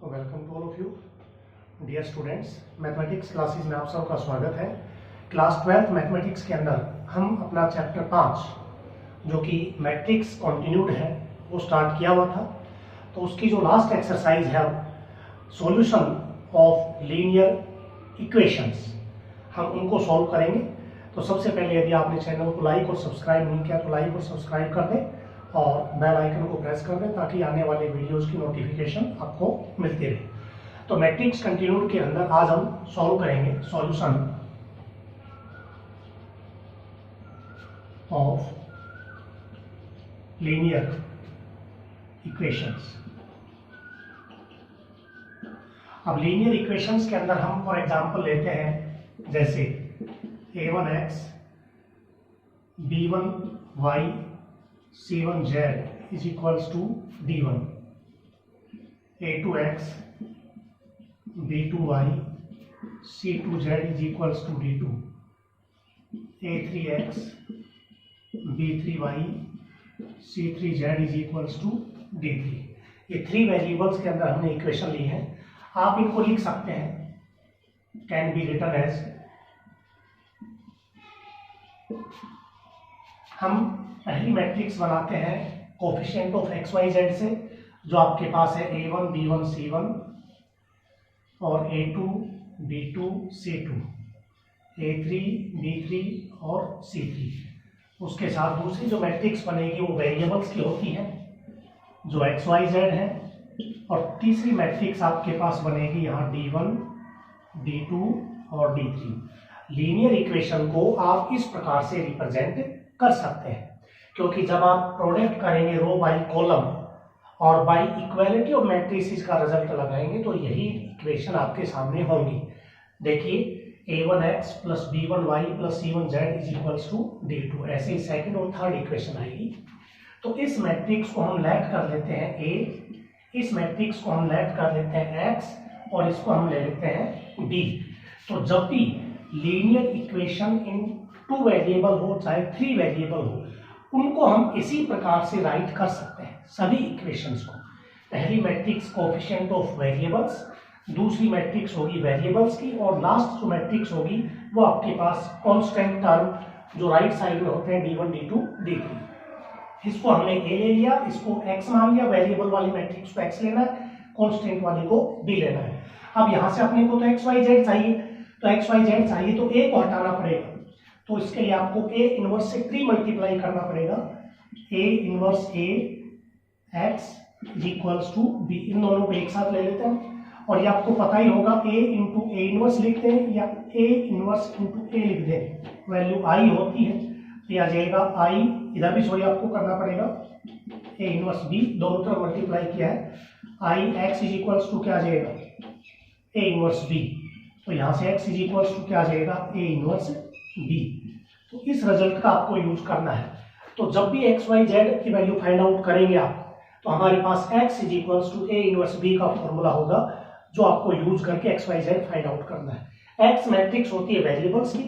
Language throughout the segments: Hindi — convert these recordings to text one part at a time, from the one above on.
Welcome to all of you dear students. Mathematics classes में आप सबका स्वागत है। क्लास 12 मैथमेटिक्स के अंदर हम अपना चैप्टर 5 जो कि मैट्रिक्स कॉन्टिन्यूड है वो स्टार्ट किया हुआ था। तो उसकी जो लास्ट एक्सरसाइज है सॉल्यूशन ऑफ लीनियर इक्वेशंस, हम उनको सॉल्व करेंगे। तो सबसे पहले यदि आपने चैनल को लाइक और सब्सक्राइब नहीं किया तो लाइक और सब्सक्राइब कर दें और बेल आइकन को प्रेस कर दें ताकि आने वाले वीडियोस की नोटिफिकेशन आपको मिलती रहे। तो मैट्रिक्स कंटिन्यूड के अंदर आज हम सॉल्व करेंगे सॉल्यूशन ऑफ लीनियर इक्वेशंस। अब लीनियर इक्वेशंस के अंदर हम फॉर एग्जांपल लेते हैं जैसे a1x b1y c1z is equals to d1, a2x b2y c2z is equals to d2, a3x b3y c3z is equals to d3। ये थ्री वेरिएबल्स के अंदर हमने इक्वेशन ली है। आप इनको लिख सकते हैं, कैन बी रिटन एज, हम पहली मैट्रिक्स बनाते हैं coefficient of x y z से, जो आपके पास है a1 b1 c1 और a2 b2 c2, a3 b3 और c3। उसके साथ दूसरी जो मैट्रिक्स बनेगी वो वेरिएबल्स की होती है जो एक्स वाई जेड है, और तीसरी मैट्रिक्स आपके पास बनेगी यहाँ d1 d2 और d3। लीनियर इक्वेशन को आप इस प्रकार से रिप्रेजेंट कर सकते हैं, क्योंकि जब आप प्रोडक्ट करेंगे रो बाई कॉलम और बाई इक्वालिटी ऑफ मैट्रिसेस का रिजल्ट लगाएंगे तो यही इक्वेशन आपके सामने होंगी। देखिए a1x plus b1y plus c1z is equals to d2, ऐसे ही सेकंड और थर्ड इक्वेशन आएगी। तो इस मैट्रिक्स को हम लेट कर लेते हैं a, इस मैट्रिक्स को हम लेट कर लेते हैं x और इसको हम ले लेते हैं b। तो जब भी linear equation in two variable हो चाहे थ्री वेरिएबल हो, उनको हम इसी प्रकार से राइट कर सकते हैं सभी इक्वेशंस को। पहली मैट्रिक्स कोएफिशिएंट ऑफ वेरिएबल्स, दूसरी मैट्रिक्स होगी वेरिएबल्स की, और लास्ट जो मैट्रिक्स होगी वो आपके पास कांस्टेंट टर्म जो राइट साइड में होते हैं d1 d2 d3। इसको हमने a ले लिया, इसको x मान लिया, वेरिएबल वाली मैट्रिक्स को x लेना है, कांस्टेंट वाली को b लेना है। अब यहाँ से अपने को तो एक्स वाई जेड चाहिए, तो एक्स वाई जेड चाहिए तो a को हटाना पड़ेगा। तो इसके लिए आपको a इनवर्स से 3 मल्टीप्लाई करना पड़ेगा, a inverse a x is equals to b। इन दोनों को एक साथ ले लेते हैं और ये आपको पता ही होगा a इंटू ए इनवर्स लिखते हैं या a इनवर्स इंटू a लिख दें, वैल्यू i होती है तो यह आ जाएगा i, इधर भी सॉरी आपको करना पड़ेगा a इनवर्स b, दोनों तरफ मल्टीप्लाई किया है, i x is equals to क्या आ जाएगा a इनवर्स b। तो यहाँ से x इज इक्वल्स टू क्या आ जाएगा a इनवर्स b। तो इस रिजल्ट का आपको यूज करना है। तो जब भी एक्स वाई जेड की वैल्यू फाइंड आउट करेंगे आप, तो हमारे पास x is equals to a inverse b का फॉर्मूला होगा जो आपको यूज करके x y z find out करना है। x मैट्रिक्स होती है वेरिएबल्स की,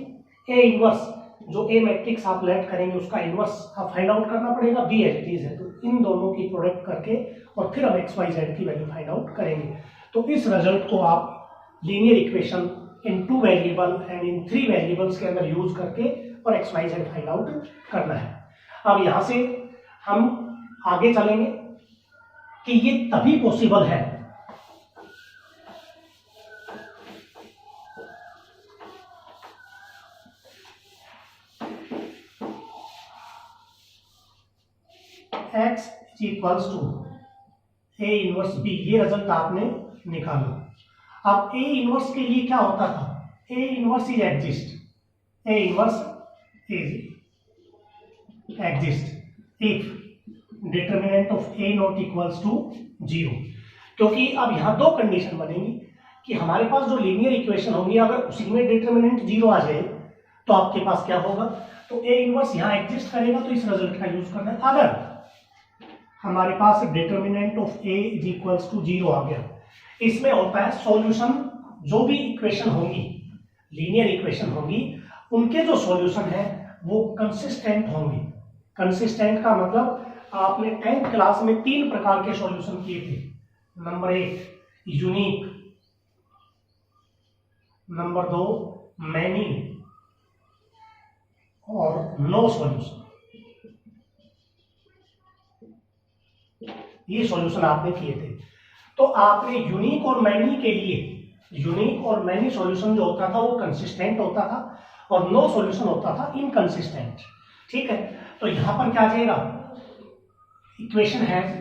a इनवर्स जो a मैट्रिक्स आप लेट करेंगे उसका इनवर्स आप फाइंड आउट करना पड़ेगा, b एज इट इज है। तो इन दोनों की प्रोडक्ट करके और फिर हम एक्स वाई जेड की वैल्यू फाइंड आउट करेंगे। तो इस रिजल्ट को आप linear equation in two variable and in three variables के अंदर यूज करके और x y z find out करना है। अब यहां से हम आगे चलेंगे कि ये तभी पॉसिबल है x is equals to a inverse b, ये रिजल्ट आपने निकाला। अब a इनवर्स के लिए क्या होता था, a inverse is exist, a inverse is exist if determinant of a not equals to 0। क्योंकि अब यहाँ दो कंडीशन बनेगी कि हमारे पास जो लीनियर इक्वेशन होंगी अगर उसी में डिटरमिनेंट 0 आ जाए तो आपके पास क्या होगा, तो a इनवर्स यहाँ एग्जिस्ट करेगा, तो इस रिजल्ट का यूज करना है। अगर हमारे पास determinant of a is equals to 0 आ गया, इसमें होता है सॉल्यूशन, जो भी इक्वेशन होंगी लीनियर इक्वेशन होंगी उनके जो सॉल्यूशन है वो कंसिस्टेंट होंगे। कंसिस्टेंट का मतलब आपने 10th क्लास में 3 प्रकार के सॉल्यूशन किए थे। नंबर 1 यूनिक, नंबर 2 मैनी और नो सॉल्यूशन। ये सॉल्यूशन आपने किए थे। तो आपने यूनिक और मैनी के लिए, यूनिक और मैनी सॉल्यूशन जो होता था वो कंसिस्टेंट होता था और नो सॉल्यूशन होता था इनकंसिस्टेंट। ठीक है, तो यहां पर क्या आ जाएगा, equation has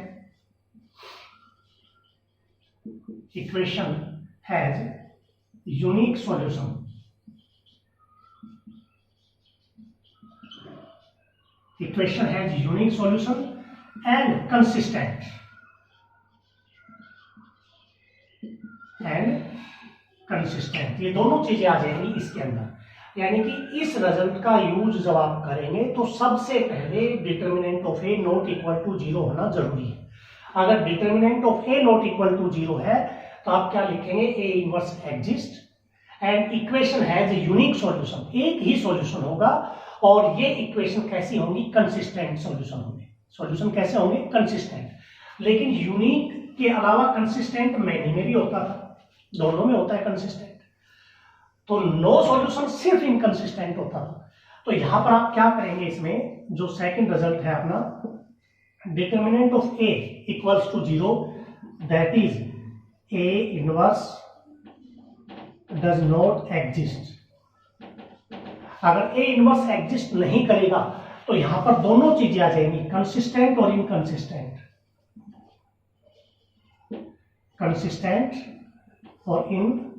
unique solution, equation has unique solution and consistent, ये दोनों चीजें आ जाएंगी इसके अंदर। यानी कि इस रिजल्ट का यूज जब आप करेंगे तो सबसे पहले determinant of A not equal to 0 होना जरूरी है। अगर determinant of A not equal to 0 है तो आप क्या लिखेंगे, A inverse exist and equation has unique solution, एक ही सॉल्यूशन होगा और ये इक्वेशन कैसी होंगी, कंसिस्टेंट सॉल्यूशन होंगे। सॉल्यूशन कैसे होंगे, कंसिस्टेंट। लेकिन यूनिक के अलावा कंसिस्टेंट मैनी में भी होता था, दोनों में होता है कंसिस्टेंट। तो नो सॉल्यूशन सिर्फ इनकंसिस्टेंट होता था। तो यहां पर आप क्या करेंगे, इसमें जो सेकंड रिजल्ट है अपना, determinant of A equals to 0, that is A inverse does not exist. अगर ए इनवर्स एग्जिस्ट नहीं करेगा तो यहां पर दोनों चीजें आ जाएंगी, कंसिस्टेंट और इनकंसिस्टेंट, कंसिस्टेंट और इनकंसिस्टेंट,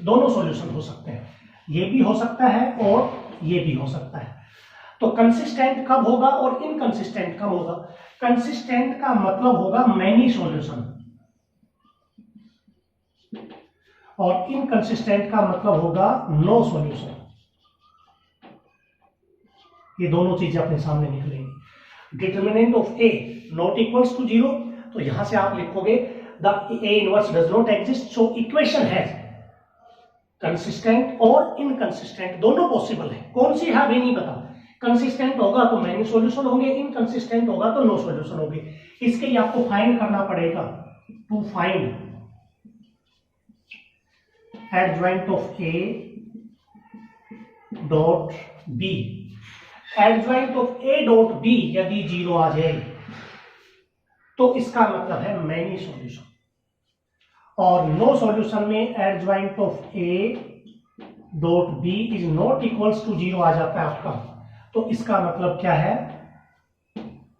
दोनों सॉल्यूशन हो सकते हैं। ये भी हो सकता है और ये भी हो सकता है। तो कंसिस्टेंट कब होगा और इनकंसिस्टेंट कब होगा, कंसिस्टेंट का मतलब होगा मैनी सॉल्यूशन और इनकंसिस्टेंट का मतलब होगा नो सॉल्यूशन। ये दोनों चीजें अपने सामने निकलेंगी। Determinant of A not equals to 0, तो यहां से आप लिखोगे the A inverse does not exist, so equation has consistent और इनकंसिस्टेंट, दोनों पॉसिबल है। कौन सी है अभी नहीं पता, कंसिस्टेंट होगा तो मैनी सॉल्यूशन होंगे, इनकंसिस्टेंट होगा तो नो सॉल्यूशन होंगे। इसके लिए आपको फाइंड करना पड़ेगा, to find adjoint of A dot B. Adjoint of A dot B यदि 0 आ जाए तो इसका मतलब है मैनी सॉल्यूशन, और नो सॉल्यूशन में adjoint of A dot B is not equals to 0 आ जाता है आपका, तो इसका मतलब क्या है,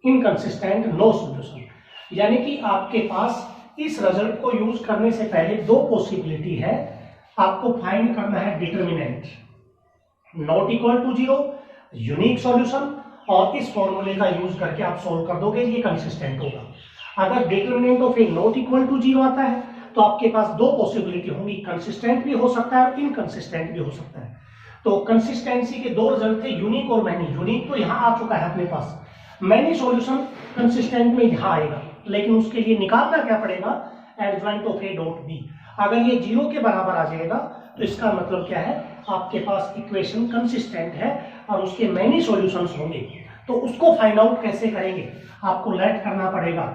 इनकंसिस्टेंट नो सॉल्यूशन। यानी कि आपके पास इस रिजल्ट को यूज करने से पहले दो पॉसिबिलिटी है। आपको फाइंड करना है determinant not equal to 0, unique solution, और इस फॉर्मूले का यूज करके आप सोल्व कर दोगे, ये कंसिस्टेंट होगा। अगर determinant of A not equal to 0 आता है तो आपके पास दो पॉसिबिलिटी होंगी, कंसिस्टेंट भी हो सकता है और इनकंसिस्टेंट भी हो सकता है। तो कंसिस्टेंसी के दो रिजल्ट थे, यूनिक और मैनी। यूनिक तो यहां आ चुका है अपने पास, मैनी सॉल्यूशन कंसिस्टेंट में यहां आएगा, लेकिन उसके लिए निकालना क्या पड़ेगा, adjoint of A dot B. अगर ये 0 के बराबर आ जाएगा तो इसका मतलब क्या है, आपके पास इक्वेशन कंसिस्टेंट है और उसके मैनी सॉल्यूशंस होंगे। तो उसको फाइंड आउट कैसे करेंगे, आपको लेट करना पड़ेगा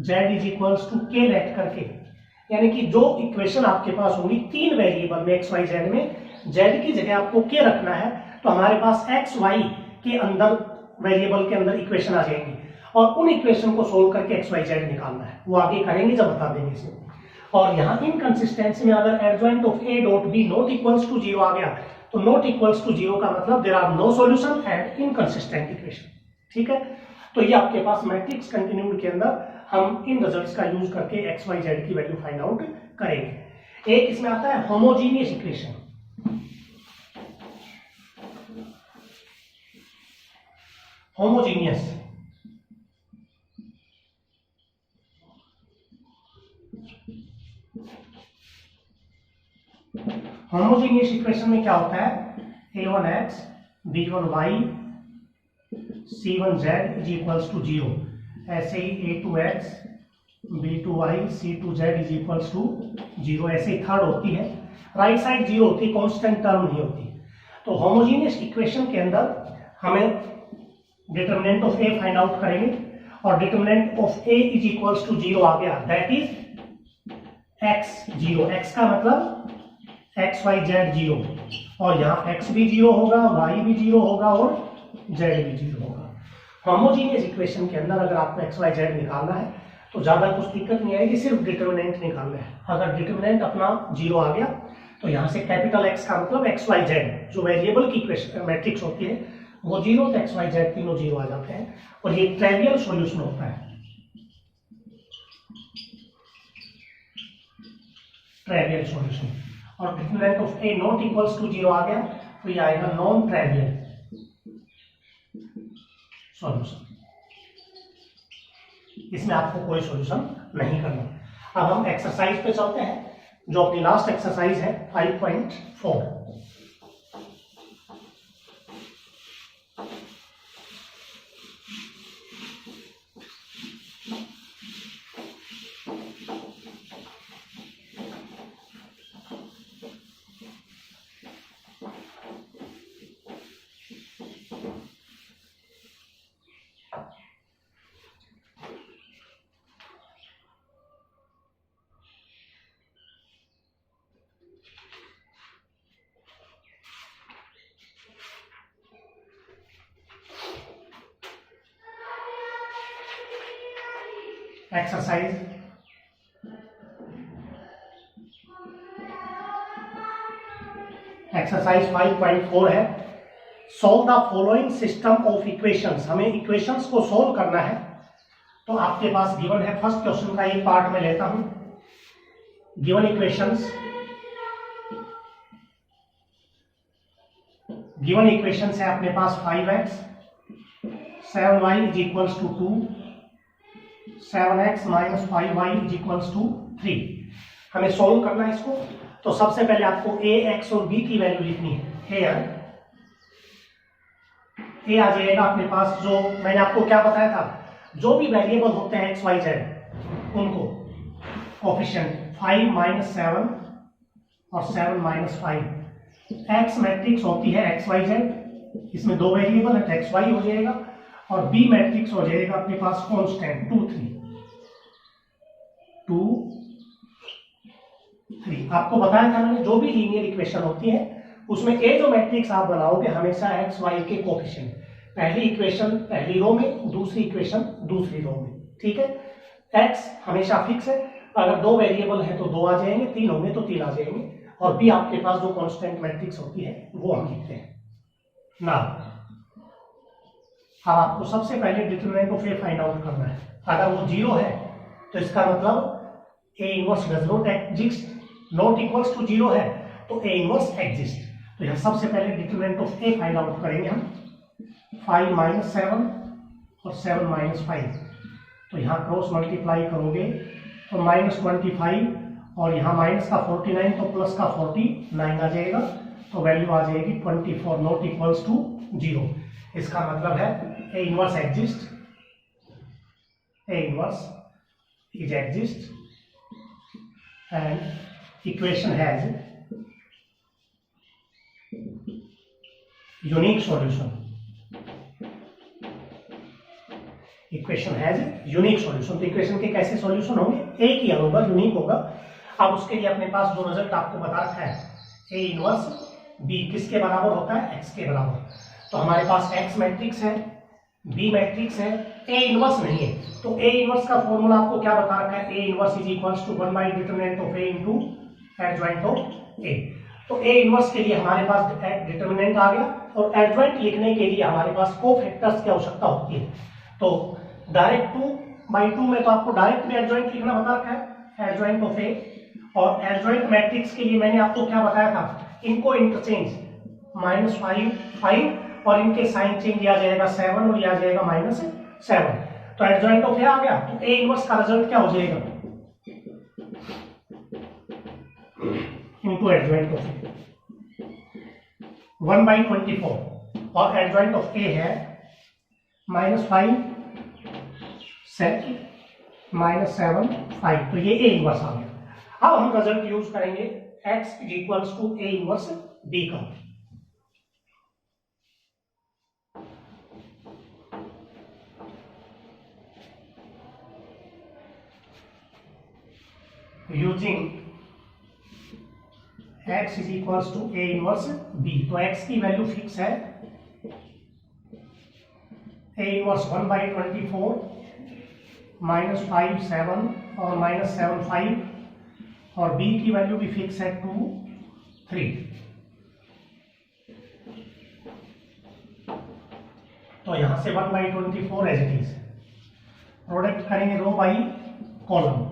z इज इक्वल्स टू के लेट करके, यानी कि जो इक्वेशन आपके पास होंगी तीन वेरिएबल में x y z में, z की जगह आपको के रखना है, तो हमारे पास x y के अंदर वेरिएबल के अंदर इक्वेशन आ जाएंगी और उन इक्वेशन को सोल्व करके x y z निकालना है। वो आगे करेंगे जब बता देंगे इसे। और यहाँ इनकंसिस्टेंसी में अगर adjoint of A dot B not equals to 0 आ गया तो नॉट इक्वल्स टू 0 का मतलब there are no solution and inconsistent equation. ठीक है, तो ये आपके पास मैट्रिक्स कंटिन्यूड के अंदर हम इन रिजल्ट्स का यूज करके एक्स वाई जेड की वैल्यू फाइंड आउट करेंगे। एक इसमें आता है homogeneous equation. Homogeneous homogeneous equation में क्या होता है, a1x b1y c1z is equals to 0। ऐसे ही a2x b2y c2z is equals to 0। ऐसे ही थर्ड होती है, राइट साइड 0 होती है, कांस्टेंट टर्म नहीं होती। तो होमोजीनियस इक्वेशन के अंदर हमें determinant of A find out करेंगे और determinant of A is equals to 0 आ गया, दैट इज x0। x का मतलब एक्स वाई जेड 0, और यहाँ x भी 0 होगा, y भी 0 होगा और z भी 0 होगा। होमोजीनियस इक्वेशन के अंदर अगर आपको एक्स वाई जेड निकालना है तो ज्यादा कुछ दिक्कत नहीं आएगी, सिर्फ डिटरमिनेंट निकालना है। अगर डिटरमिनेंट अपना 0 आ गया तो यहाँ से कैपिटल एक्स का मतलब एक्स वाई जेड जो वेरिएबल की इक्वेशन मैट्रिक्स होती है वो 0, तो एक्स वाई जेड तीनों 0 आ जाते हैं, और ये ट्राइवियल सॉल्यूशन होता है, ट्राइवियल सॉल्यूशन। और determinant of A not equals to 0 आ गया तो ये आएगा नॉन ट्राइवियल सॉल्यूशन, इसमें आपको कोई सॉल्यूशन नहीं करना। अब हम एक्सरसाइज पे चलते हैं, जो अपनी लास्ट एक्सरसाइज है 5.4। एक्सरसाइज एक्सरसाइज 5.4 है, solve the following system of equations. हमें इक्वेशंस को सॉल्व करना है। तो आपके पास गिवन है, फर्स्ट क्वेश्चन का एक पार्ट में लेता हूं। गिवन इक्वेशंस है अपने पास 5x 7y is equals to 2, 7x minus 5y is equals to 3। हमें सॉल्व करना है इसको। तो सबसे पहले आपको a, x और b की वैल्यू लिखनी है। हेयर a आ जाएगा अपने पास, जो मैंने आपको क्या बताया था, जो भी वेरिएबल होते हैं x, y, z उनको कोफिशिएंट 5 माइनस 7 और 7 माइनस 5। x मैट्रिक्स होती है x, y, z, इसमें दो वेरिएबल है तो x, y हो जाएगा, और b मैट्रिक्स हो जाएगा अपने पास कांस्टेंट 2, 3। आपको बताया था मैंने, जो भी लीनियर इक्वेशन होती है उसमें a जो मैट्रिक्स आप बनाओगे हमेशा x, y के कोफिशिएंट, पहली इक्वेशन पहली रो में, दूसरी इक्वेशन दूसरी रो में, ठीक है। x हमेशा फिक्स है, अगर दो वेरिएबल है तो 2 आ जाएंगे, 3 होंगे तो 3 आ जाएंगे, और b आपके पास जो कांस्टेंट मैट्रिक्स होती है वो हम लिखते हैं ना। अब आपको सबसे पहले determinant of a find out करना है। अगर वो 0 है तो इसका मतलब a inverse does not exist, not equals to 0 है तो a इनवर्स एग्जिस्ट। तो यहां सबसे पहले determinant of a find out करेंगे हम। 5 माइनस 7 और 7 माइनस 5, तो यहाँ क्रॉस मल्टीप्लाई करोगे तो माइनस 25, और यहाँ माइनस का 49 तो प्लस का 49 आ जाएगा, तो वैल्यू आ जाएगी 24, नॉट इक्वल्स टू 0। इसका मतलब है a inverse exist, a inverse is exist and equation has unique solution. Equation has unique solution. तो इक्वेशन के कैसे सॉल्यूशन होंगे, एक ही होगा, यूनिक होगा। अब उसके लिए अपने पास जो रिजल्ट आपको बता रखा है, a इनवर्स b किसके बराबर होता है, x के बराबर। तो हमारे पास x मैट्रिक्स है, b मैट्रिक्स है, a इनवर्स नहीं है, तो a इनवर्स का फॉर्मूला आपको क्या बता रखा है, a inverse is equals to 1 by determinant of a into adjoint of a। तो a इनवर्स के लिए हमारे पास डिटरमिनेंट आ गया, और एडजॉइंट लिखने के लिए हमारे पास कोफैक्टर्स की आवश्यकता होती है। तो डायरेक्ट 2/2 में तो आपको डायरेक्ट भी एडजॉइंट लिखना बता रखा है, एडजॉइंट ऑफ a। और एडजॉइंट मैट्रिक्स के लिए मैंने आपको क्या बताया था, इनको इंटरचेंज -5 5, और इनके साइन चेंज आ जाएगा 7 और यह आ जाएगा -7। तो एडजॉइंट ऑफ a आ गया, तो a इनवर्स का रिजल्ट क्या हो जाएगा, इनटू एडजॉइंट ऑफ a 1/24, और एडजॉइंट ऑफ a है -5 7 -7 5, तो ये a इनवर्स आ गया। अब हम रिजल्ट यूज करेंगे x is equals to a inverse b का। Using x is equals to A inverse B. तो x की वैल्यू फिक्स है, ए इनवर्स 1/24 -5 7 और -7 5, और b की वैल्यू भी फिक्स है 2 3। तो यहां से 1/24 एज इट इज। प्रोडक्ट करेंगे रो बाई कॉलम,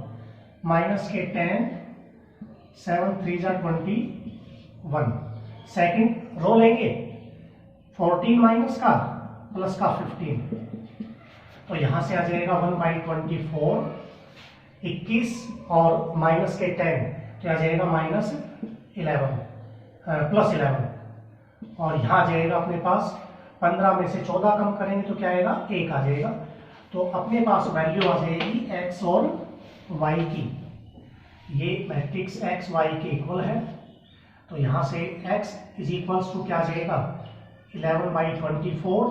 माइनस के 10 7 3 21। सेकंड रो लेंगे 14 माइनस का प्लस का 15, तो यहां से आ जाएगा 1/24 21 और माइनस के 10, तो आ जाएगा -11 प्लस 11, और यहां आ जाएगा अपने पास 15 में से 14 कम करेंगे तो क्या आएगा 1 आ जाएगा। तो अपने पास वैल्यू आ जाएगी x और y की, ये मैट्रिक्स x y के इक्वल है। तो यहां से x इज इक्वल्स टू क्या आ जाएगा 11/24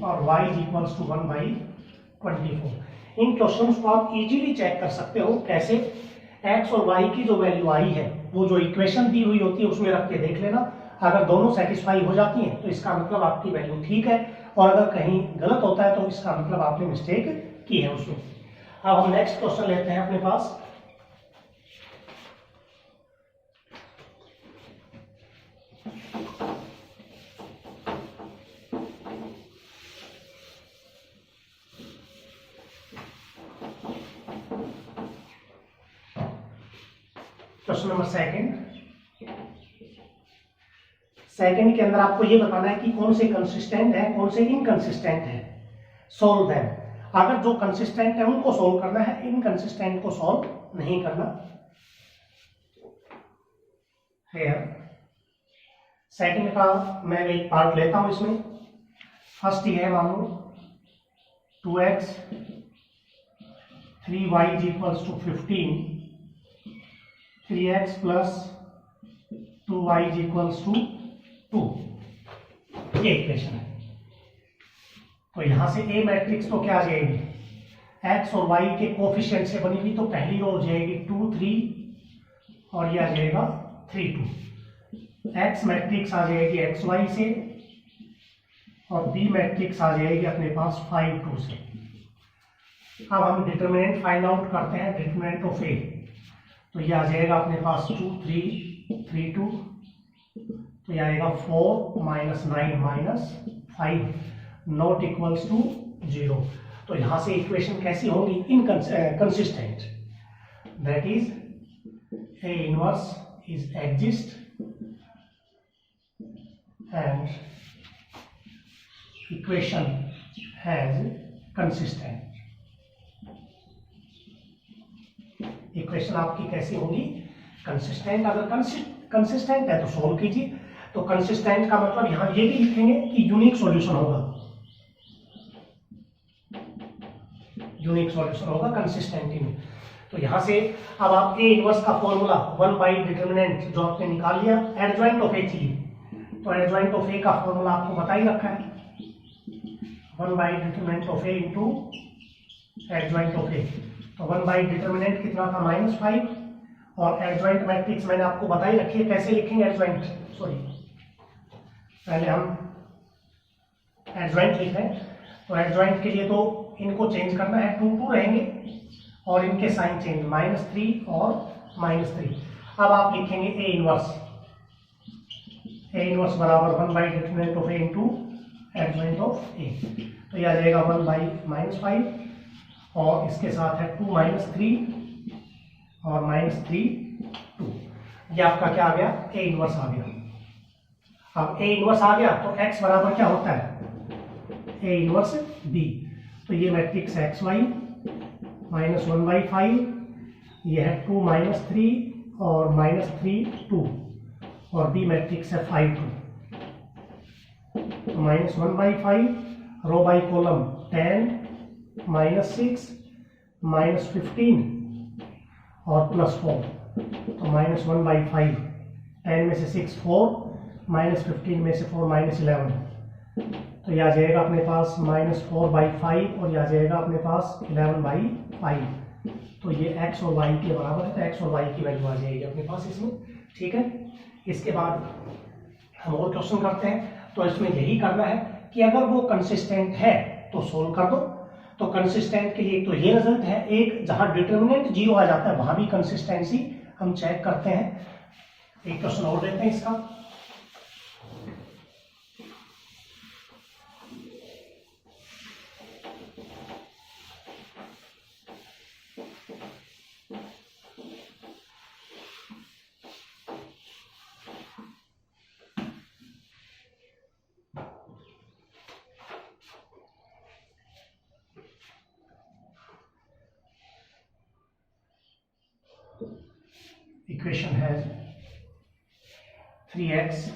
और y इज इक्वल्स टू 1/24। इन क्वेश्चंस को आप इजीली चेक कर सकते हो कैसे, x और y की जो वैल्यू आई है वो जो इक्वेशन दी हुई होती है उसमें रख के देख लेना, अगर दोनों सेटिस्फाई हो जाती हैं तो इसका मतलब आपकी वैल्यू ठीक है, और अगर कहीं गलत होता है तो इसका मतलब आपने मिस्टेक की है उसमें। अब हम नेक्स्ट क्वेश्चन लेते हैं अपने पास। क्वेश्चन नंबर सेकंड के अंदर आपको ये बताना है कि कौन से कंसिस्टेंट है कौन से इनकंसिस्टेंट है। Solve them. अगर जो कंसिस्टेंट है उनको सोल्व करना है, इनकंसिस्टेंट को सोल्व नहीं करना। सेकंड का मैं एक पार्ट लेता हूं इसमें। फर्स्ट ही है मान लो 2x 3y is equals to 15, 3x plus 2y is equals to 2, ये इक्वेशन है। तो यहां से ए मैट्रिक्स तो क्या आ जाएगी x और y के कोफिशिएंट से बनी हुई, तो पहली रो हो जाएगी 2 3 और ये आ जाएगा 3 2। x मैट्रिक्स आ जाएगी xy से और b मैट्रिक्स आ जाएगी अपने पास 5 2 से। अब हम डिटरमिनेंट फाइंड आउट करते हैं, डिटरमिनेंट ऑफ ए। तो ये आ जाएगा अपने पास 2 3 3 2, तो ये आएगा 4 -9 -5 नॉट इक्वल्स टू 0। तो यहां से इक्वेशन कैसी होगी inconsistent, that is A inverse is exist and equation has consistent. Equation आपकी कैसी होगी कंसिस्टेंट। अगर कंसिस्टेंट है तो सोल्व कीजिए। तो कंसिस्टेंट का मतलब यहां ये भी लिखेंगे कि यूनिक सॉल्यूशन होगा, यूनिक सॉल्यूशन होगा कंसिस्टेंट में। तो यहां से अब आप ए इनवर्स का फॉर्मूला 1 बाई डिटरमिनेंट जो आपने निकाल लिया, एडजॉइंट ऑफ ए चाहिए तो एडजॉइंट ऑफ ए का फॉर्मूला आपको बता ही रखा है, 1 by determinant of A into adjoint of A. तो 1 बाई डिटरमिनेंट कितना था -5, और एडजॉइंट मैट्रिक्स मैंने आपको बताई रखी है कैसे लिखेंगे एडजॉइंट। सॉरी, पहले हम एडजॉइंट लिख रहे हैं। तो एडजॉइंट के लिए तो इनको चेंज करना है, 2 2 रहेंगे और इनके साइन चेंज -3 और -3। अब आप लिखेंगे ए इनवर्स, ए इनवर्स बराबर 1 by determinant of A into adjoint of A. तो यह आ जाएगा 1 बाई -5 और इसके साथ है 2 -3 और -3 2। ये आपका क्या आ गया ए इनवर्स आ गया। अब ए इनवर्स आ गया तो x बराबर क्या होता है ए इनवर्स b। तो ये मैट्रिक्स एक्स वाई -1/5, ये है 2 -3 और -3 2, और b मैट्रिक्स है 5 2। तो -1/5 रो बाई कॉलम 10 -6 -15 और +4। तो -1/5, 10 में से 6 4, -15 में से 4 -11। तो यह आ जाएगा अपने पास -4/5 और यह आ जाएगा अपने पास 11/5। तो ये x और y के बराबर है, तो x और y की वैल्यू आ जाएगी अपने पास इसमें। ठीक है, इसके बाद हम और क्वेश्चन करते हैं। तो इसमें यही करना है कि अगर वो कंसिस्टेंट है तो सोल्व कर दो। तो कंसिस्टेंट के लिए तो ये रिजल्ट है, एक जहां डिटरमिनेंट 0 आ जाता है वहां भी कंसिस्टेंसी हम चेक करते हैं। एक क्वेश्चन और लेते हैं इसका। Equation has 3x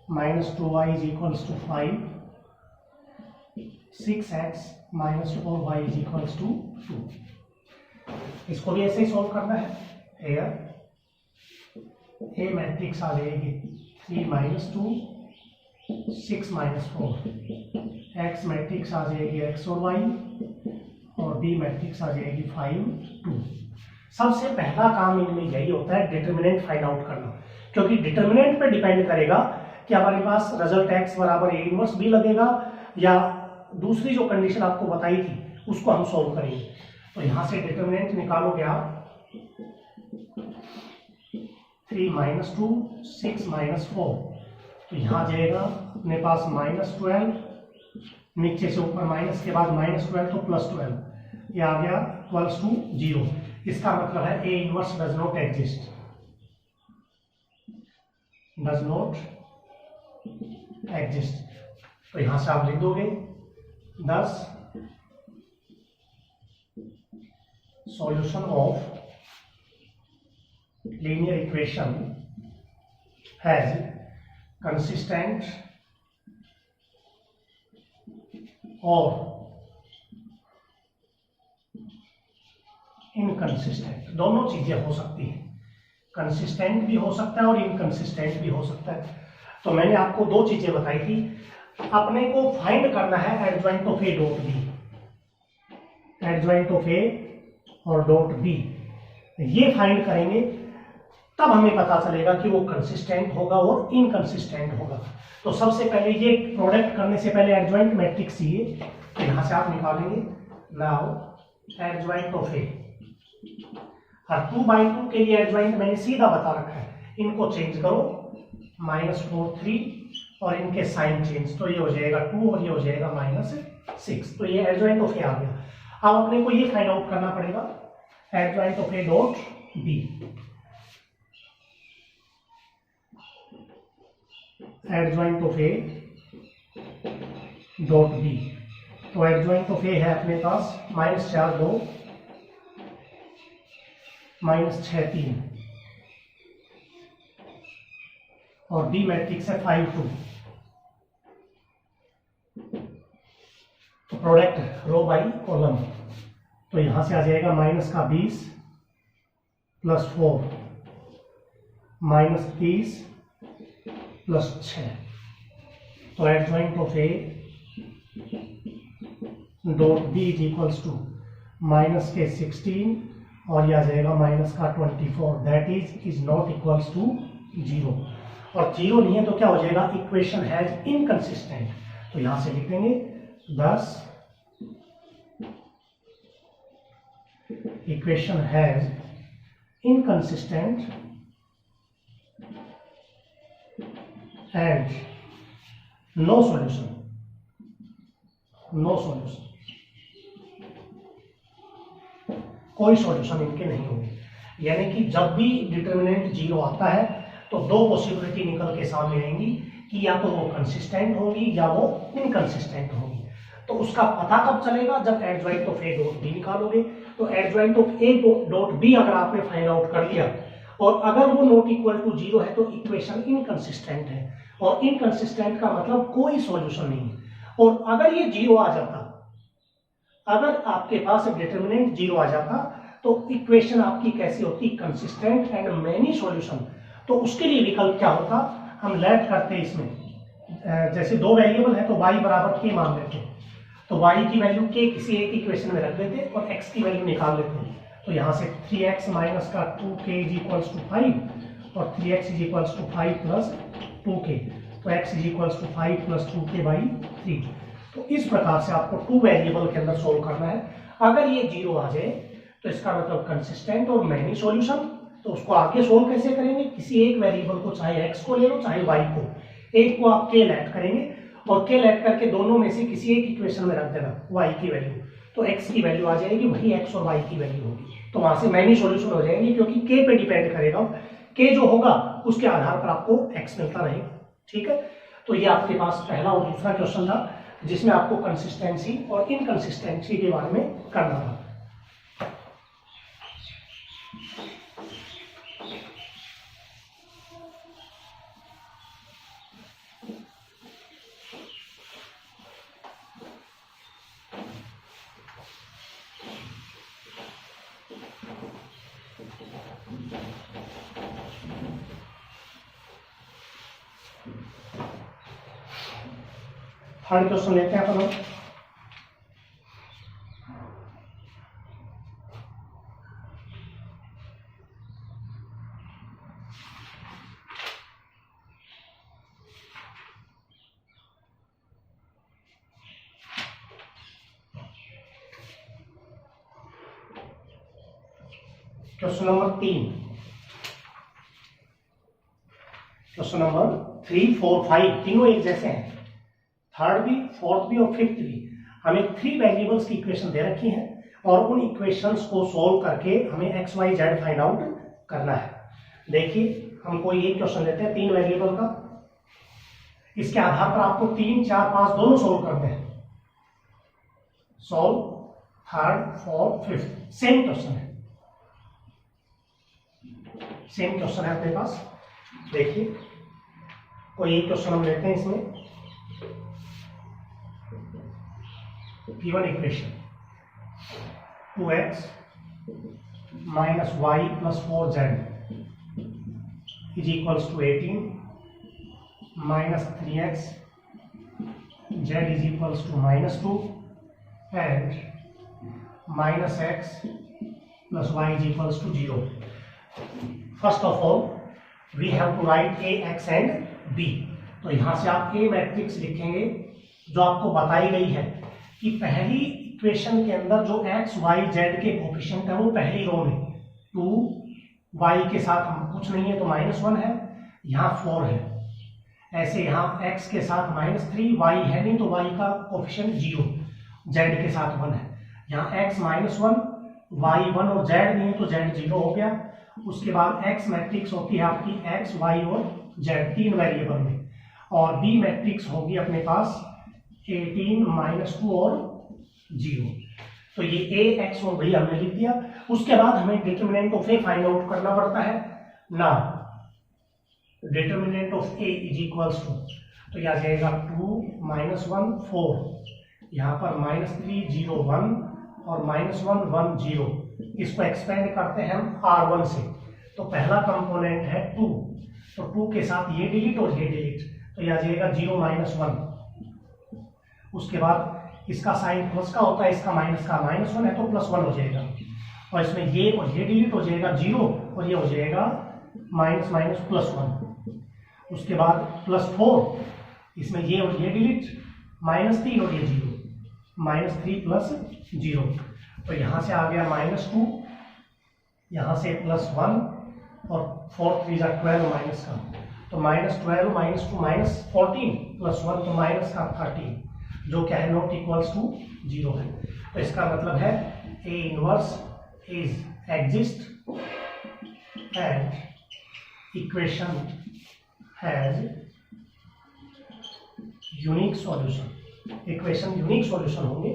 minus 2y is equals to 5, 6x minus 4y is equals to 2। इसको भी ऐसे ही सॉल्व करना है। Here A मैट्रिक्स आ जाएगी 3 minus 2, 6 minus 4, X मैट्रिक्स आ जाएगी x और y, और B मैट्रिक्स आ जाएगी 5, 2। सबसे पहला काम इनमें यही होता है डिटरमिनेंट फाइंड आउट करना, क्योंकि डिटरमिनेंट पे डिपेंड करेगा कि हमारे पास रिजल्ट x बराबर a इनवर्स b लगेगा या दूसरी जो कंडीशन आपको बताई थी उसको हम सॉल्व करेंगे। तो यहां से डिटरमिनेंट निकालोगे आप 3 minus 2, 6 minus 4, तो यहां जाएगा अपने पास -12, नीचे से ऊपर माइनस के बाद -12 तो +12, ये आ गया इक्वल्स टू 0। इसका मतलब है A inverse does not exist, does not exist. तो यहां से आप लिख दोगे 10 solution of linear equation has consistent और इनकंसिस्टेंट, दोनों चीजें हो सकती हैं। कंसिस्टेंट भी हो सकता है और इनकंसिस्टेंट भी हो सकता है। तो मैंने आपको दो चीजें बताई थी, अपने को फाइंड करना है adjoint of A dot B, adjoint of A और डॉट बी। ये फाइंड करेंगे तब हमें पता चलेगा कि वो कंसिस्टेंट होगा और इनकंसिस्टेंट होगा। तो सबसे पहले ये प्रोडक्ट करने से पहले एडजॉइंट मैट्रिक्स चाहिए, तो यहां से आप निकालेंगे नाउ एडजॉइंट ऑफ ए। और 2/2 के लिए एडजॉइंट मैंने सीधा बता रखा है, इनको चेंज करो -4, 3 और इनके साइन चेंज, तो ये हो जाएगा 2 और ये हो जाएगा -6। तो ये एडजॉइंट ऑफ ए आ गया। अब अपने को ये फाइंड आउट करना पड़ेगा adjoint of A dot B. Adjoint of A dot B, तो एडजॉइंट ऑफ ए है अपने पास -4, 2 -6, 3 और डी मैट्रिक्स है 5, 2। तो प्रोडक्ट रो बाई कॉलम, तो यहां से आ जाएगा -20 +4 -30 +6। तो adjoint of A dot B is equals to -16 और यह आ जाएगा -24, that is not equals to 0। और 0 नहीं है तो क्या हो जाएगा, इक्वेशन हैज इनकंसिस्टेंट। तो यहां से लिख देंगे 10 equation has inconsistent and no solution, no solution, कोई सॉल्यूशन इनके नहीं होंगे। यानी कि जब भी डिटरमिनेंट 0 आता है तो दो पॉसिबिलिटी निकल के सामने आएंगी कि या तो वो कंसिस्टेंट होगी या वो इनकंसिस्टेंट होगी। तो उसका पता कब चलेगा, जब adjoint of A dot B निकालोगे। तो adjoint of A dot B अगर आपने फाइंड आउट कर लिया और अगर वो नॉट इक्वल टू 0 है तो इक्वेशन इनकंसिस्टेंट है, और इनकंसिस्टेंट का मतलब कोई सॉल्यूशन नहीं है। और अगर ये 0 आ जाता, अगर आपके पास डिटरमिनेंट 0 आ जाता तो इक्वेशन आपकी कैसी होती, कंसिस्टेंट एंड मेनी सॉल्यूशन। तो उसके लिए विकल्प क्या होता, हम लेट करते इसमें, जैसे दो वेरिएबल है तो y बराबर k मान लेते हैं। तो y की वैल्यू के किसी एक इक्वेशन में रख देते और x की वैल्यू निकाल लेते हैं। तो यहाँ से 3x माइनस का 2k इज इक्वल्स टू 5 और 3x is equals to 5 plus 2k, तो x is equals to 5 plus 2k by 3। तो इस प्रकार से आपको 2 वेरिएबल के अंदर सोल्व करना है। अगर ये 0 आ जाए तो इसका मतलब कंसिस्टेंट और मैनी सॉल्यूशन। तो उसको आगे सोल्व कैसे करेंगे, किसी एक वेरिएबल को, चाहे x को ले लो चाहे y को, एक को आप k लेट करेंगे और k लेट करके दोनों में से किसी एक इक्वेशन में रख देना y की वैल्यू, तो x की वैल्यू आ जाएगी, वही x और y की वैल्यू होगी। तो वहां से मैनी सॉल्यूशन हो जाएंगे, क्योंकि k पे डिपेंड करेगा, k जो होगा उसके आधार पर आपको x मिलता रहेगा। ठीक है, तो ये आपके पास पहला और दूसरा क्वेश्चन था जिसमें आपको कंसिस्टेंसी और इनकंसिस्टेंसी के बारे में करना था। थर्ड क्वेश्चन लेते हैं अपन लोग। क्वेश्चन नंबर 3, क्वेश्चन नंबर 3, 4, 5 तीनों एक जैसे हैं। थर्ड भी, फोर्थ भी और फिफ्थ भी। हमें 3 वेरिएबल्स की इक्वेशन दे रखी है और उन इक्वेशंस को सोल्व करके हमें x y z find out करना है। देखिए, हम कोई एक क्वेश्चन लेते हैं 3 वेरिएबल का, इसके आधार पर आपको 3, 4, 5 दोनों सोल्व करते हैं। Solve third, fourth, fifth, same question है, सेम क्वेश्चन है अपने पास। देखिए, कोई एक क्वेश्चन हम लेते हैं, इसमें given equation 2x minus y plus 4z is equals to 18 minus 3x z is equals to -2 and minus x plus y is equals to 0। First of all we have to write a, x and b। तो यहां से आप a मैट्रिक्स लिखेंगे जो आपको बताई गई है कि पहली इक्वेशन के अंदर जो x, y, z के कोफिशिएंट है वो पहली रो में 2, y के साथ हम कुछ नहीं है तो -1 है, यहाँ 4 है। ऐसे यहाँ x के साथ -3, y है नहीं तो y का कोफिशिएंट 0, z के साथ 1 है। यहाँ x -1, y 1 और z नहीं है तो z 0 हो गया। उसके बाद x मैट्रिक्स होती है आपकी x, y और z 3 वेरिएबल में, और b मैट्रिक्स होगी अपने पास 18, -2 और 0। तो ये a, x और y हमने लिख दिया। उसके बाद हमें determinant of a find out करना पड़ता है ना। Determinant of a is equals to, तो यह आ जाएगा 2, -1, 4, यहाँ पर -3, 0, 1 और -1, 1, 0। इसको एक्सपेंड करते हैं हम r1 से। तो पहला कंपोनेंट है 2, तो 2 के साथ ये डिलीट और ये डिलीट, तो यह आ जाएगा 0, -1। उसके बाद इसका साइन प्लस का होता है, इसका माइनस का, -1 है तो +1 हो जाएगा, और इसमें ये और ये डिलीट हो जाएगा 0 और ये हो जाएगा -1। उसके बाद +4, इसमें ये और ये डिलीट, -3 और ये 0, -3 + 0। तो यहाँ से आ गया -2, यहाँ से +1 और 4, 3 = 12 माइनस का, तो -12 -2 -14 +1 तो माइनस का 13, जो क्या है नॉट इक्वल्स टू 0 है। तो इसका मतलब है A inverse is exist and equation has unique solution. Equation unique solution होंगे,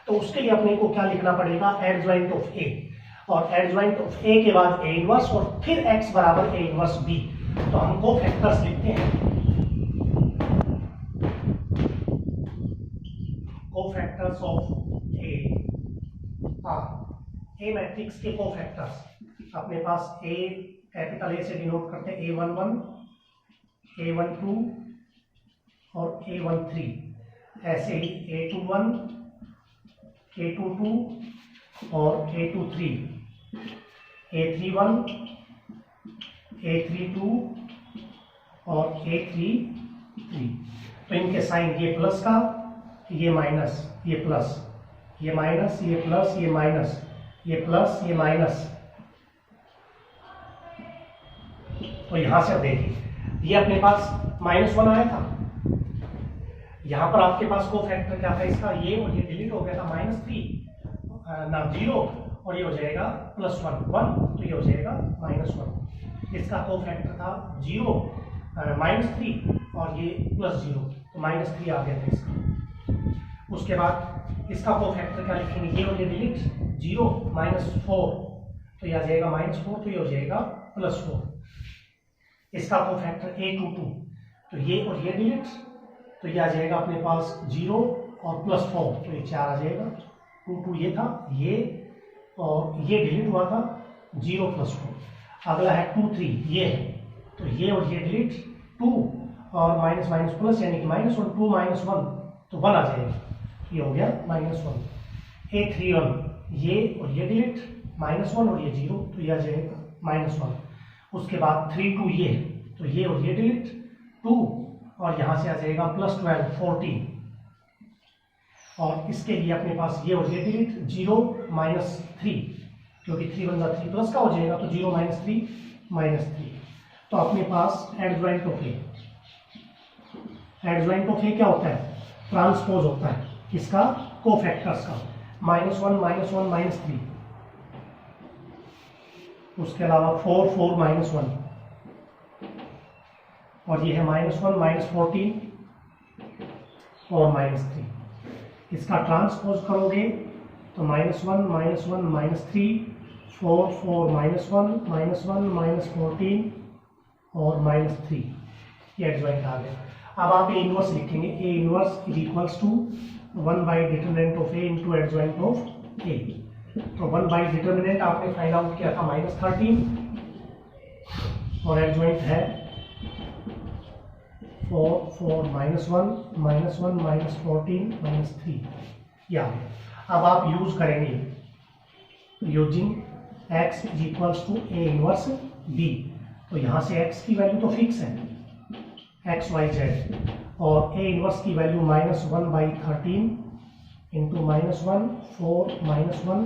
तो उसके लिए अपने को क्या लिखना पड़ेगा, एडजॉइंट ऑफ A, और एडजॉइंट ऑफ A के बाद A इनवर्स और फिर x बराबर A इनवर्स B। तो हम कोफैक्टर्स लिखते हैं, cofactors of A A matrix के कोफैक्टर्स अपने पास A, कैपिटल A से डिनोट करते हैं A11, A12 और A13। ऐसे ही A21, A22 और A23, A31, A32 और A33। तो इनके साइन, ये प्लस का, ये माइनस, ये प्लस, ये माइनस, ये प्लस, ये माइनस, ये प्लस, ये माइनस। तो यहां से अब देखिए, ये अपने पास -1 आया था, यहां पर आपके पास को फैक्टर क्या था इसका, ये और ये डिलीट हो गया था, -3 ना 0, और ये हो जाएगा +1, 1, तो ये हो जाएगा -1। इसका को फैक्टर था 0, -3 और ये +0, तो -3 आ गया था इसका। उसके बाद इसका को फैक्टर क्या लिखेंगे, ये और ये डिलीट, 0, -4, तो ये आ जाएगा -4, तो ये हो जाएगा +4। इसका को फैक्टर A22, तो ये और ये डिलीट, तो ये आ जाएगा अपने पास 0 और +4, तो ये 4 आ जाएगा। 2 ये था, ये और ये डिलीट हुआ था, 0 + 4। अगला है 2 3, ये है, तो ये और ये डिलीट, 2 और माइनस माइनस प्लस, यानी कि -1, 2 - 1, तो 1 आ जाएगा, ये हो गया -1। A31, ये और ये डिलीट, -1 और ये 0, तो ये आ जाएगा -1। उसके बाद 32 ये है, तो ये और ये डिलीट, 2 और यहां से आ जाएगा +12, 14। और इसके लिए अपने पास ये और ये डिलीट, 0 - 3, क्योंकि 3 × 3 प्लस का हो जाएगा, तो 0 - 3, -3। तो अपने पास adjoint of A, adjoint of A क्या होता है, ट्रांसपोज होता है किसका, कोफैक्टर्स का, -1 -1 -3। उसके अलावा 4 4 -1, और ये है -1 -14 और -3। इसका ट्रांसपोज करोगे तो -1 -1 -3, 4 4 -1 -1 -14 और -3, ये एडजॉइंट आ गया। अब आप ए इनवर्स लिखेंगे, A inverse is equals to one by determinant of A into adjoint of A. तो 1/डिटरमिनेंट आपने फाइंड आउट किया था -13, और एडजॉइंट है 4 4 -1 -1 -14 -3, या अब आप यूज करेंगे using x is equals to A inverse B. तो यहां से x की वैल्यू तो फिक्स है, x y z, और ए इनवर्स की वैल्यू -1/13 इंटू -1 4 -1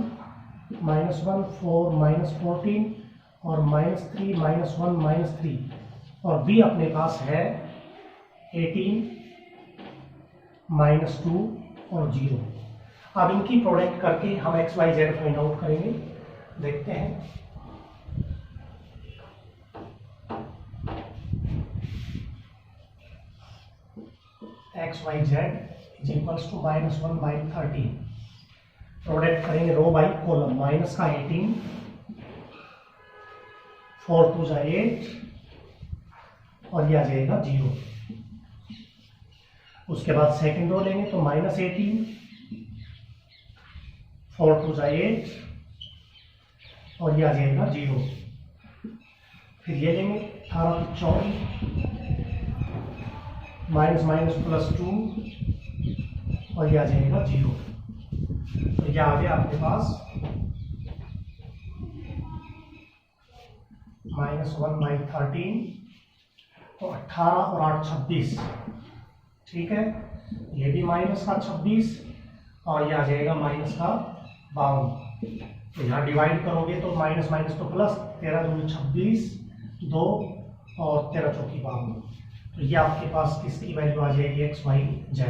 -1 4 -14 और -3 -1 -3, और b अपने पास है 18 -2 और 0। अब इनकी प्रोडक्ट करके हम x y z find out करेंगे, देखते हैं। x y z is equals to -1/13, product करेंगे रो बाई कॉलम, माइनस का 18, 4 2 8, और ये आ जाएगा 0। उसके बाद सेकंड रो लेंगे तो -18, 4 2 8, और ये आ जाएगा 0। फिर ये लेंगे 18 24, -+2, और ये आ जाएगा 0। तो ये आ गया आपके पास -1/13, तो 18 और 8 26, ठीक है। ये भी -26, और ये आ जाएगा -52। तो यहाँ डिवाइड करोगे तो माइनस माइनस तो प्लस, 13 दूनी 26, 2 और 13 चौकी 52। तो ये आपके पास किसकी वैल्यू आ जाएगी, x y z।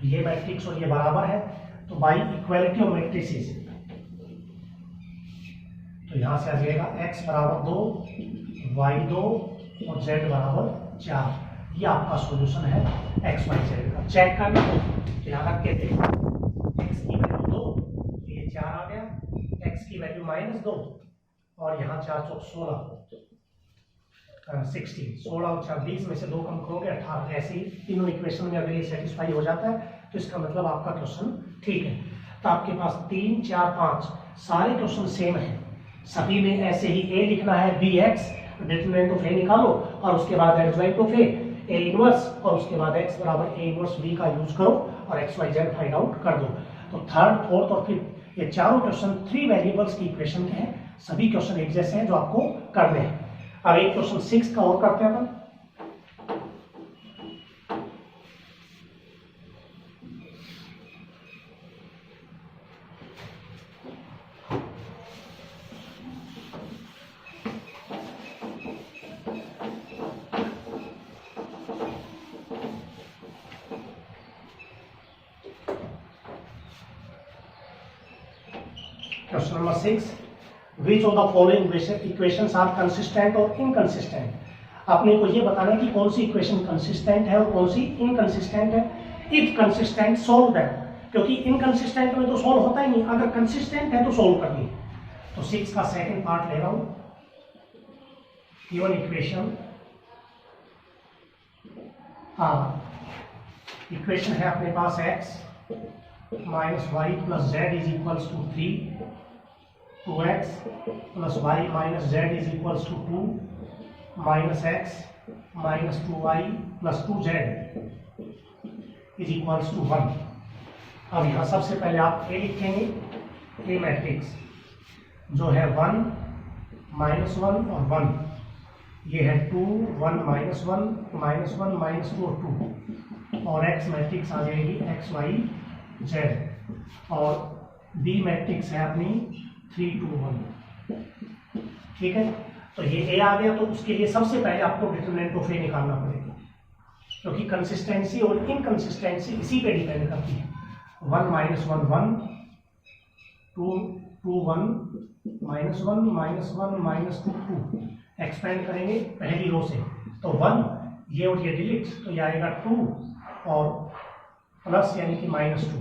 तो ये मैट्रिक्स और ये बराबर है, तो बाई इक्वालिटी ऑफ मैट्रिसेस, तो यहाँ से आ जाएगा x = 2, y 2 और z = 4। ये आपका सॉल्यूशन है x y z का। चेक करना हो तो यहाँ रख के देखो, x की वैल्यू 2, तो ये 4 आ गया, x की वैल्यू -2, और यहाँ 4 चौक 16, 16 और 20 में से 2 कम करोगे 18। ऐसे ही तीनों इक्वेशन में अगर ये सेटिस्फाई हो जाता है तो इसका मतलब आपका क्वेश्चन ठीक है। तो आपके पास 3 4 5 सारे क्वेश्चन सेम है, सभी में ऐसे ही a लिखना है, bx डिटरमिनेंट ऑफ a निकालो, और उसके बाद एडजॉइंट ऑफ a इनवर्स, और उसके बाद x = a इनवर्स b का यूज करो और x y z find out कर दो। तो तो थर्ड, फोर्थ और फिफ्थ ये चारों क्वेश्चन 3 वेरिएबल्स की इक्वेशन के हैं। सभी क्वेश्चन एक जैसे हैं जो आपको करने हैं। अब एक क्वेश्चन 6 का और करते हैं अपन। Question number 6, which of the following equations are consistent और इनकंसिस्टेंट। आपने को ये बताना है कि कौन सी इक्वेशन कंसिस्टेंट है और कौन सी इनकंसिस्टेंट है। इफ कंसिस्टेंट सोल्व दैट, क्योंकि इनकंसिस्टेंट में तो सोल्व होता ही नहीं, अगर कंसिस्टेंट है तो सोल्व करनी है। तो 6 का सेकंड पार्ट ले रहा हूं। गिवन इक्वेशन, इक्वेशन है अपने पास x minus y plus z is equals to 3, 2x plus y minus z is equals to 2, minus x minus 2y plus 2z is equals to 1। अब यहाँ सबसे पहले आप ए लिखेंगे, ए मैट्रिक्स जो है 1 माइनस 1 और 1, ये है 2 1 माइनस 1 माइनस 1 माइनस 2 और 2, और एक्स मैट्रिक्स आ जाएगी एक्स वाई जेड, और बी मैट्रिक्स है अपनी 3 2 1। ठीक है, तो ये ए आ गया। तो उसके लिए सबसे पहले आपको डिटरमिनेंट ऑफ ए निकालना पड़ेगा, क्योंकि कंसिस्टेंसी और इनकंसिस्टेंसी इसी पे डिपेंड करती है। 1 minus 1 1, 2 2 1 minus 1 minus 1 minus 2 2। Expand करेंगे पहली रो से, तो 1 ये और ये डिलीट, तो ये आएगा 2 और प्लस यानी कि माइनस 2।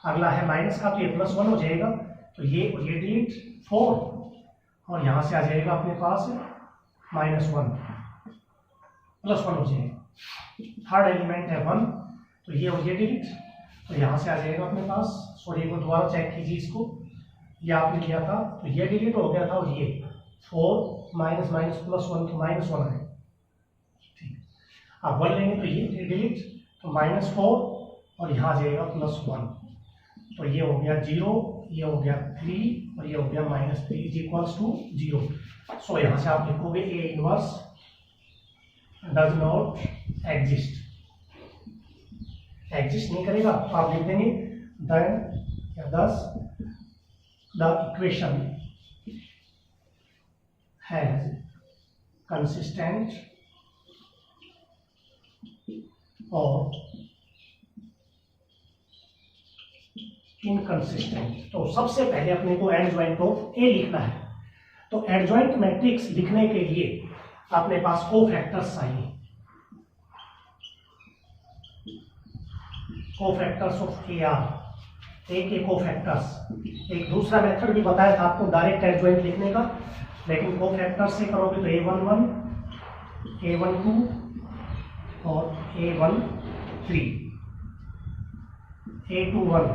अगला है माइनस का, तो ये प्लस 1 हो जाएगा, तो ये और ये डिलीट 4, और यहाँ से आ जाएगा अपने पास माइनस 1 प्लस 1 हो जाएगा। थर्ड एलिमेंट है 1, तो ये और ये डिलीट, तो यहाँ से आ जाएगा अपने पास, सॉरी एक बार दोबारा चेक कीजिए इसको, ये आपने किया था तो ये डिलीट हो गया था, और ये 4 माइनस माइनस प्लस 1 तो माइनस 1 है। ठीक, अब 1 लेंगे तो ये डिलीट, तो माइनस 4 और यहाँ आ जाएगा प्लस 1, तो ये हो गया 0, ये हो गया 3 और ये हो गया माइनस 3 इज इक्वल्स टू 0। सो यहाँ से आप लिखोगे ए inverse does not exist, exist नहीं करेगा तो आप लिख देंगे देन या thus the equation has consistent or inconsistent. तो सबसे पहले अपने को एडजॉइंट ऑफ ए लिखना है। तो एडजॉइंट मैट्रिक्स लिखने के लिए अपने पास कोफैक्टर्स चाहिए, कोफैक्टर्स ऑफ ए आर, ए के कोफैक्टर्स। एक दूसरा मेथड भी बताया था आपको डायरेक्ट एडजॉइंट लिखने का, लेकिन कोफैक्टर्स से करोगे तो A11 A12 और A13, A21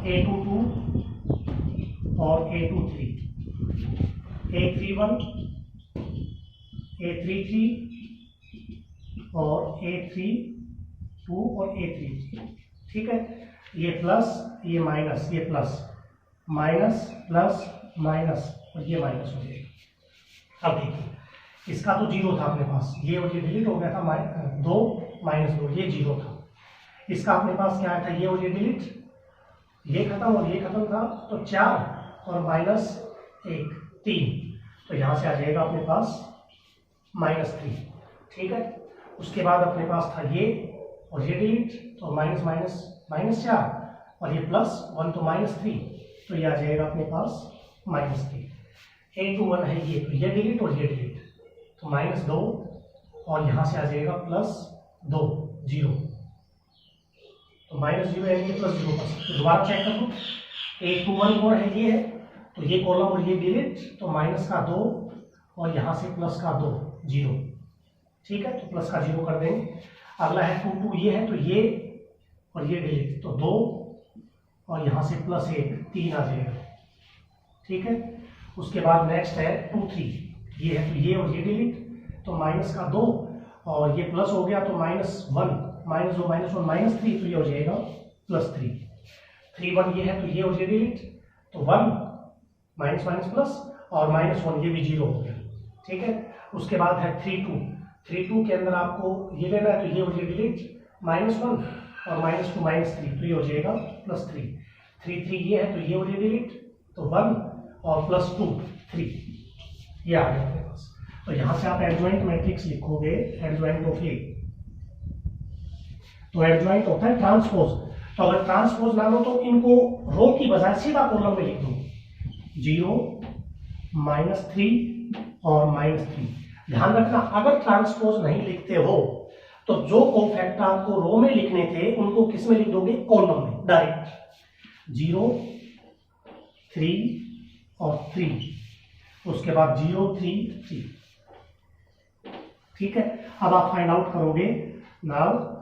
A22 और A23, A31 A33 और A32 और A33। ठीक है, ये प्लस ये माइनस, ये प्लस माइनस प्लस माइनस और ये माइनस हो जाएगा। अब देखिए इसका तो 0 था अपने पास, ये और ये डिलीट हो गया था, 2 माइनस 2 ये 0 था। इसका अपने पास क्या आया था, ये और ये डिलीट, ये खत्म और ये खत्म था, तो 4 और माइनस 1 3, तो यहाँ से आ जाएगा अपने पास माइनस 3। ठीक है, उसके बाद अपने पास था ये और ये डिलीट, तो माइनस माइनस माइनस 4 और ये प्लस 1 तो माइनस 3, तो ये आ जाएगा अपने पास माइनस 3। A21 है ये, तो ये डिलीट और ये डिलीट, तो माइनस 2 और यहाँ से आ जाएगा प्लस 2 0, तो माइनस 0 यानी प्लस 0 तो दोबारा चेक कर लो। A21 और है ये है, तो ये कॉलम और ये डिलीट, तो माइनस का 2 और यहाँ से प्लस का 2 0। ठीक है, तो प्लस का 0 कर देंगे। अगला है 2 2 ये है, तो ये और ये डिलीट, तो 2 और यहाँ से प्लस 1 3 आ जाएगा। ठीक है, उसके बाद नेक्स्ट है 2 3 ये है, तो ये और ये डिलीट, तो माइनस का 2 और ये प्लस हो गया, तो -1 -2 -1 -3, तो ये हो जाएगा +3। 3 1 ये है तो ये हो जाएगा डिलीट, तो 1 माइनस माइनस प्लस और -1 ये भी 0 हो गया, ठीक है। उसके बाद है 3 2, 3 2 के अंदर आपको ये लेना है तो ये हो जाएगा डिलीट, -1 और -2 -3 तो ये हो जाएगा +3, 3 3 ये है तो ये हो जाएगा डिलीट, तो 1 और +2 3 ये आ गया आपके पास। तो यहां से आप एडजॉइंट मैट्रिक्स लिखोगे, एडजॉइंट ऑफ ए, तो एडजॉइंट होता है ट्रांसपोज। तो अगर ट्रांसपोज ना लो तो इनको रो की बजाय सीधा कॉलम में लिख दो, 0 -3 और -3। ध्यान रखना अगर ट्रांसपोज नहीं लिखते हो तो जो कोफैक्टर आपको रो में लिखने थे उनको किस में लिख दोगे, कॉलम में डायरेक्ट, 0 3 और 3, उसके बाद 0 3 3, ठीक है। अब आप फाइंड आउट करोगे now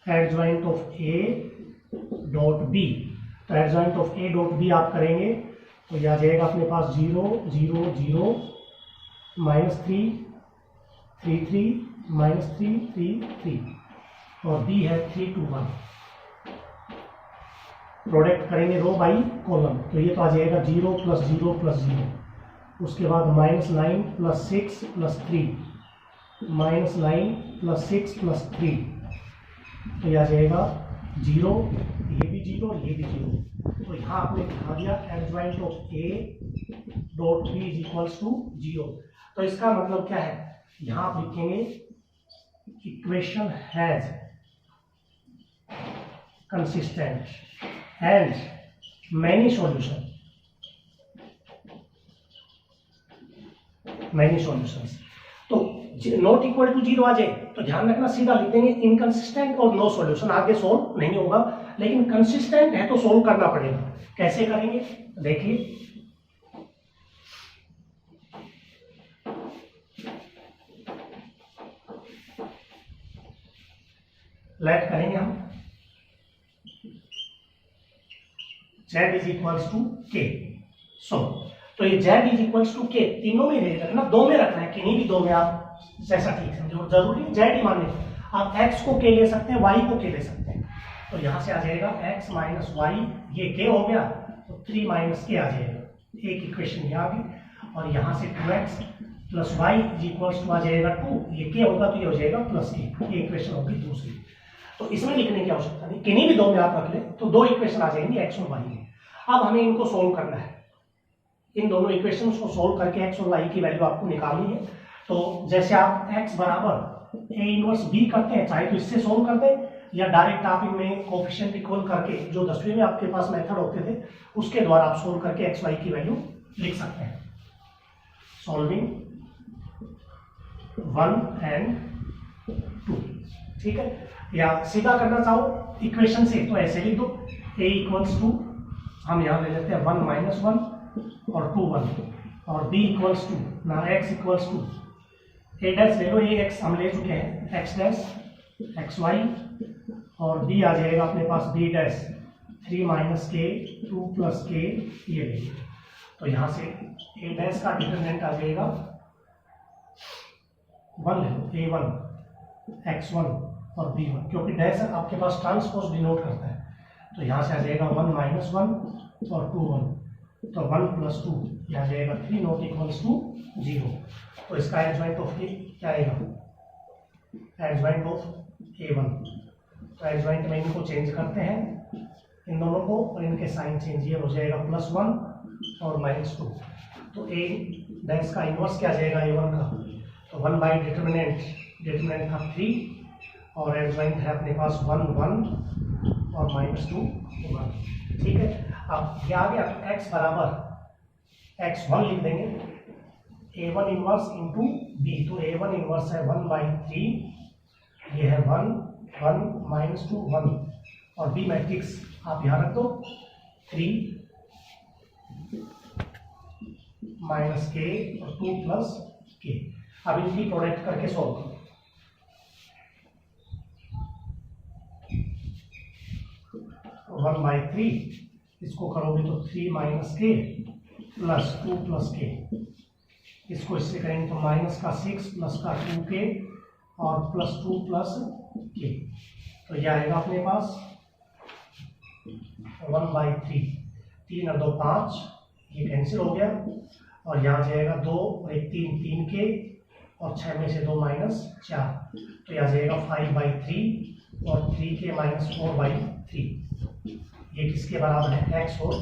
adjoint of A dot B, तो adjoint of A dot B आप करेंगे तो यह आ जाएगा अपने पास 0 0 0 -3 3 3 -3 3 3 और बी है 3 2 1। प्रोडक्ट करेंगे रो बाई कॉलम, तो ये तो आ जाएगा 0 + 0 + 0, उसके बाद -9 + 6 + 3, -9 + 6 + 3, तो यह आ जाएगा 0, ये भी 0 ये भी 0। तो यहाँ आपने दिखा दिया adjoint of A dot B is equals to 0। तो इसका मतलब क्या है, यहाँ आप लिखेंगे equation has consistent and many solution, many solutions. तो नॉट इक्वल टू 0 आ जाए तो ध्यान रखना सीधा लिख देंगे इनकंसिस्टेंट और नो सॉल्यूशन, आगे सोल्व नहीं होगा, लेकिन कंसिस्टेंट है तो सोल्व करना पड़ेगा। कैसे करेंगे देखिए, लेट करेंगे हम z is equals to k। So तो ये z is equals to k तीनों में रखना, दो में रखना है, किन्हीं भी दो में आप जैसा ठीक समझो, जरूरी z ही मान लें। आप x को k ले सकते हैं, y को k ले सकते हैं। तो यहां से आ जाएगा x - y, ये k हो गया तो 3 - k आ जाएगा, एक इक्वेशन ये आ गई। और यहां से 2x + y is equals to आ जाएगा 2, ये k होगा तो ये हो जाएगा +k, ये इक्वेशन होगी दूसरी। तो इसमें लिखने की आवश्यकता नहीं, किन्हीं भी दो में आप रख ले तो दो इक्वेशन आ जाएंगी x और y में। अब हमें इनको सोल्व करना है, इन दोनों इक्वेशंस को सोल्व करके x और y की वैल्यू आपको निकालनी है। तो जैसे आप x बराबर a इनवर्स b करते हैं, चाहे तो इससे सोल्व कर दें या डायरेक्ट आप इनमें कोफिशिएंट इक्वल करके जो 10वीं में आपके पास मेथड होते थे उसके द्वारा आप सोल्व करके x y की वैल्यू लिख सकते हैं। सॉल्विंग 1 and 2, ठीक है। या सीधा करना चाहो इक्वेशन से तो ऐसे लिख दो, a इक्वल्स टू, हम यहाँ ले लेते हैं 1 - 1 और 2 1, और b इक्वल्स टू ना x equals to a dash ले लो, ये x हम ले चुके हैं, x डैश x y, और b आ जाएगा अपने पास b डैश 3 - k 2 + k, ये ले लो। तो यहाँ से a डैश का डिटरमिनेंट आ जाएगा 1 ले लो, a1 x1 और b1, क्योंकि डैश आपके पास ट्रांसपोज डिनोट करता है। तो यहाँ से आ जाएगा 1 - 1 और 2 1, तो 1 + 2 यह आ जाएगा 3 नॉट इक्वल्स टू 0। तो इसका एडजॉइंट ऑफ ए क्या आएगा, एडजॉइंट ऑफ a1। तो एडजॉइंट में इनको चेंज करते हैं इन दोनों को, और इनके साइन चेंज, ये हो जाएगा +1 और -2। तो a डैश का इनवर्स क्या आ जाएगा a1 का, तो 1 बाई डिटरमिनेंट, डिटरमिनेंट था 3 और एडजॉइंट है अपने पास 1 1 और -2 1, ठीक है। अब ये आ गया तो x बराबर x1 लिख देंगे, a1 इनवर्स इंटू b, तो a1 इनवर्स है 1/3, ये है 1 1 -2 1, और b मैट्रिक्स आप यहाँ रख दो 3 - k और 2 + k। अब इनकी प्रोडक्ट करके सॉल्व करो, 1/3 इसको करोगे तो 3 - k + 2 + k, इसको इससे करेंगे तो -6 + 2k और +2 + k, तो यह आएगा अपने पास 1/3, 3 और 2 5, ये कैंसिल हो गया, और यहाँ जाएगा 2 और 1 3, 3 के, और 6 में से 2 माइनस 4, तो यहाँ जाएगा 5/3 और 3 के माइनस 4/3। ये किसके बराबर है? x और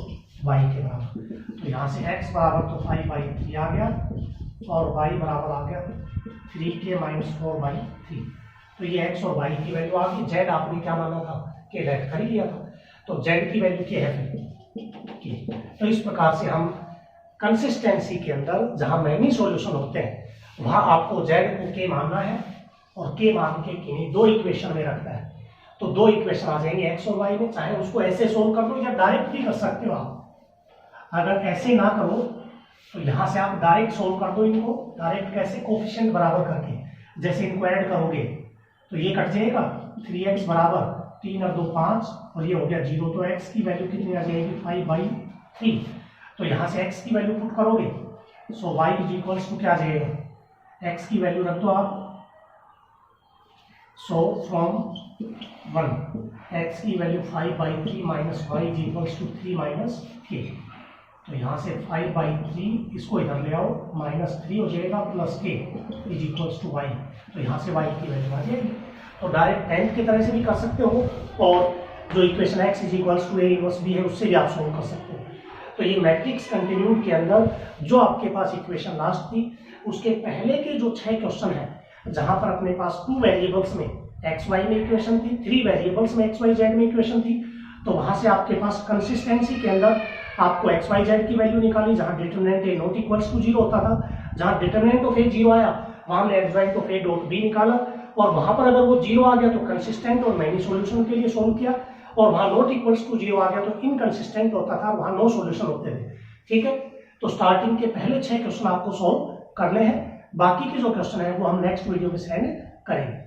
y के बराबर। तो यहाँ से x बराबर तो 5/3 आ गया, और y बराबर आ गया 3 के माइनस 4/3। तो ये x और y की वैल्यू आ गई। z आपने क्या माना था कि लेट कर ही लिया था, तो z की वैल्यू क्या है फिर? तो इस प्रकार से हम कंसिस्टेंसी के अंदर जहां मैनी सॉल्यूशन होते हैं वहां आपको z को k मानना है, और k मान के किन्हीं दो इक्वेशन में रखना है। तो दो इक्वेशन आ जाएंगे x और y में, चाहे उसको ऐसे सोल्व कर दो या डायरेक्ट भी कर सकते हो आप। अगर ऐसे ना करो तो यहाँ से आप डायरेक्ट सोल्व कर दो इनको। डायरेक्ट कैसे? कोफिशिएंट बराबर करके। जैसे इनको ऐड करोगे तो ये कट जाएगा, 3x बराबर 3 और 2 5, और ये हो गया 0। तो x की वैल्यू कितनी आ जाएगी? 5/3। तो यहाँ से x की वैल्यू पुट करोगे, so y is equals to क्या आ जाएगा? x की वैल्यू रख दो आप, सो फ्रॉम 1 x की value 5/3 minus y is equals to 3 minus k। तो यहाँ से 5/3 इसको इधर ले आओ, -3 हो जाएगा, plus k is equals to y। तो यहाँ से y की वैल्यू आ जाएगी। तो डायरेक्ट टेंथ की तरह से भी कर सकते हो, और जो equation x is equals to a inverse b है उससे भी आप सोल्व कर सकते हो। तो ये मैट्रिक्स कंटिन्यूड के अंदर जो आपके पास इक्वेशन लास्ट थी, उसके पहले के जो 6 क्वेश्चन है, जहां पर अपने पास 2 वेरिएबल्स में एक्स वाई में इक्वेशन थी, 3 वेरिएबल्स में एक्स वाई जेड में इक्वेशन थी, तो वहां से आपके पास कंसिस्टेंसी के अंदर आपको एक्स वाई जेड की वैल्यू निकाली, जहां determinant A not equals to 0 होता था। जहां डिटरमिनेंट ऑफ ए 0 आया वहां हमने adjoint of A dot B निकाला, और वहां पर अगर वो 0 आ गया तो कंसिस्टेंट और मैनी सॉल्यूशन के लिए सोल्व किया, और वहां नॉट इक्वल्स टू 0 आ गया तो इनकंसिस्टेंट होता था, वहां नो सॉल्यूशन होते थे। ठीक है, तो स्टार्टिंग के पहले 6 क्वेश्चन आपको सोल्व करने हैं, बाकी के जो क्वेश्चन है वो हम नेक्स्ट वीडियो में सेंड करेंगे।